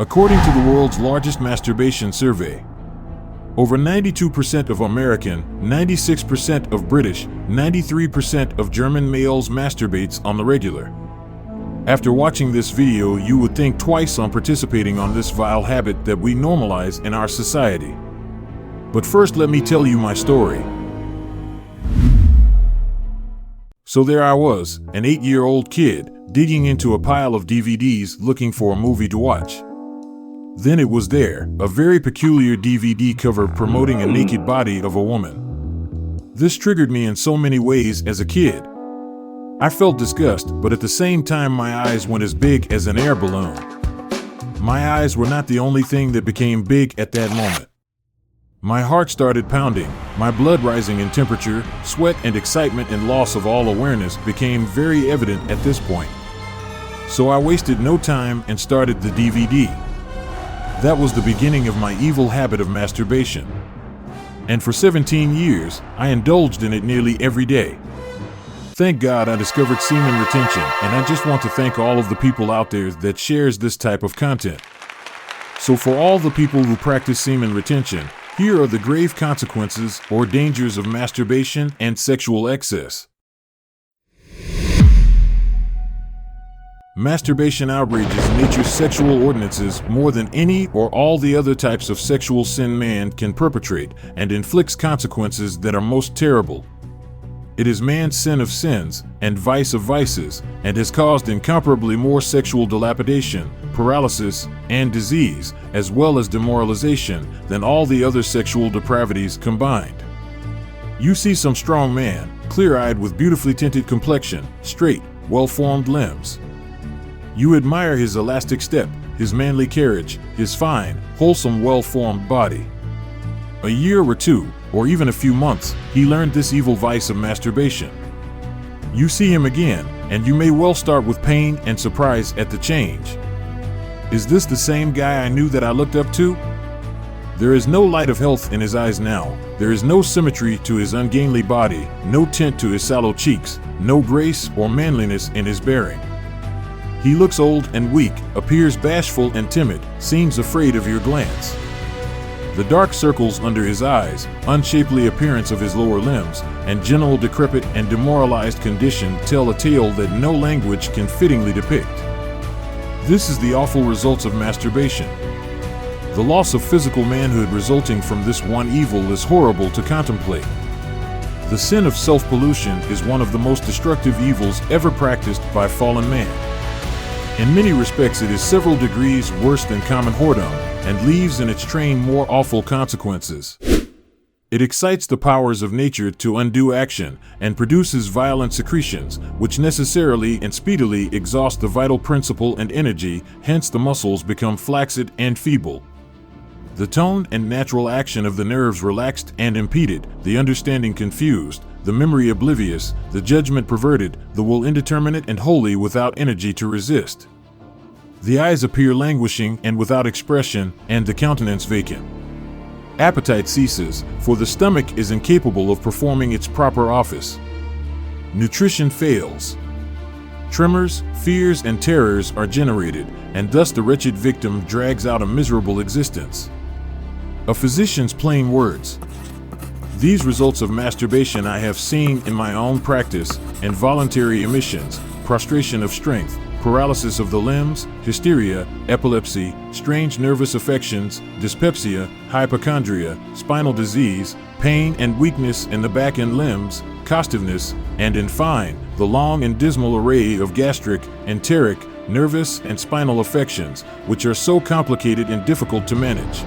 According to the world's largest masturbation survey, over 92% of American, 96% of British, 93% of German males masturbates on the regular. After watching this video, you would think twice on participating on this vile habit that we normalize in our society. But first, let me tell you my story. So there I was, an 8-year-old kid, digging into a pile of DVDs looking for a movie to watch. Then it was there, a very peculiar DVD cover promoting a naked body of a woman. This triggered me in so many ways as a kid. I felt disgust, but at the same time my eyes went as big as an air balloon. My eyes were not the only thing that became big at that moment. My heart started pounding, my blood rising in temperature, sweat and excitement and loss of all awareness became very evident at this point. So I wasted no time and started the DVD. That was the beginning of my evil habit of masturbation. And for 17 years, I indulged in it nearly every day. Thank God I discovered semen retention, and I just want to thank all of the people out there that shares this type of content. So for all the people who practice semen retention, here are the grave consequences or dangers of masturbation and sexual excess. Masturbation outrages nature's sexual ordinances more than any or all the other types of sexual sin man can perpetrate, and inflicts consequences that are most terrible. It is man's sin of sins and vice of vices, and has caused incomparably more sexual dilapidation, paralysis, and disease, as well as demoralization, than all the other sexual depravities combined. You see some strong man, clear-eyed with beautifully tinted complexion, straight, well-formed limbs. You admire his elastic step, his manly carriage, his fine, wholesome, well-formed body. A year or two, or even a few months, he learned this evil vice of masturbation. You see him again, and you may well start with pain and surprise at the change. Is this the same guy I knew that I looked up to? There is no light of health in his eyes now. There is no symmetry to his ungainly body, no tint to his sallow cheeks, no grace or manliness in his bearing. He looks old and weak, appears bashful and timid, seems afraid of your glance. The dark circles under his eyes, unshapely appearance of his lower limbs, and general decrepit and demoralized condition tell a tale that no language can fittingly depict. This is the awful results of masturbation. The loss of physical manhood resulting from this one evil is horrible to contemplate. The sin of self-pollution is one of the most destructive evils ever practiced by fallen man. In many respects, it is several degrees worse than common whoredom, and leaves in its train more awful consequences. It excites the powers of nature to undue action, and produces violent secretions, which necessarily and speedily exhaust the vital principle and energy, hence the muscles become flaccid and feeble. The tone and natural action of the nerves relaxed and impeded, the understanding confused, the memory oblivious, the judgment perverted, the will indeterminate and wholly without energy to resist. The eyes appear languishing and without expression, and the countenance vacant. Appetite ceases, for the stomach is incapable of performing its proper office. Nutrition fails. Tremors, fears, and terrors are generated, and thus the wretched victim drags out a miserable existence. A physician's plain words. These results of masturbation I have seen in my own practice: involuntary emissions, prostration of strength, paralysis of the limbs, hysteria, epilepsy, strange nervous affections, dyspepsia, hypochondria, spinal disease, pain and weakness in the back and limbs, costiveness, and in fine, the long and dismal array of gastric, enteric, nervous, and spinal affections, which are so complicated and difficult to manage.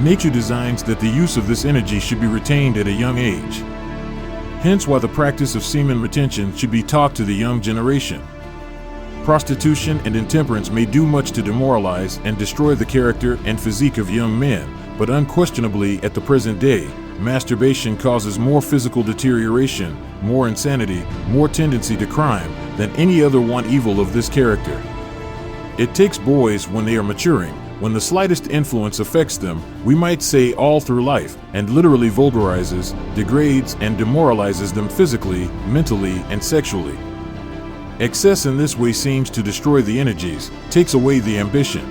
Nature designs that the use of this energy should be retained at a young age. Hence why the practice of semen retention should be taught to the young generation. Prostitution and intemperance may do much to demoralize and destroy the character and physique of young men, but unquestionably at the present day, masturbation causes more physical deterioration, more insanity, more tendency to crime than any other one evil of this character. It takes boys when they are maturing, when the slightest influence affects them, we might say all through life, and literally vulgarizes, degrades, and demoralizes them physically, mentally, and sexually. Excess in this way seems to destroy the energies, takes away the ambition.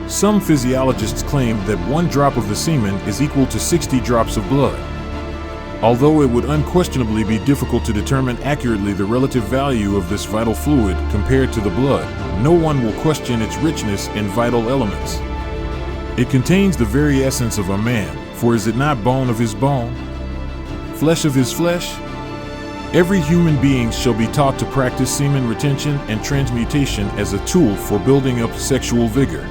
Some physiologists claim that 1 drop of the semen is equal to 60 drops of blood. Although it would unquestionably be difficult to determine accurately the relative value of this vital fluid compared to the blood, no one will question its richness in vital elements. It contains the very essence of a man, for is it not bone of his bone? Flesh of his flesh? Every human being shall be taught to practice semen retention and transmutation as a tool for building up sexual vigor.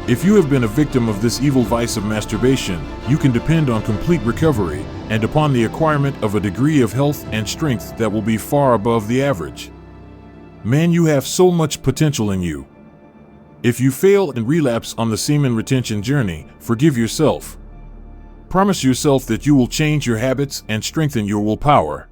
If you have been a victim of this evil vice of masturbation, you can depend on complete recovery and upon the acquirement of a degree of health and strength that will be far above the average. Man, you have so much potential in you. If you fail and relapse on the semen retention journey, forgive yourself. Promise yourself that you will change your habits and strengthen your willpower.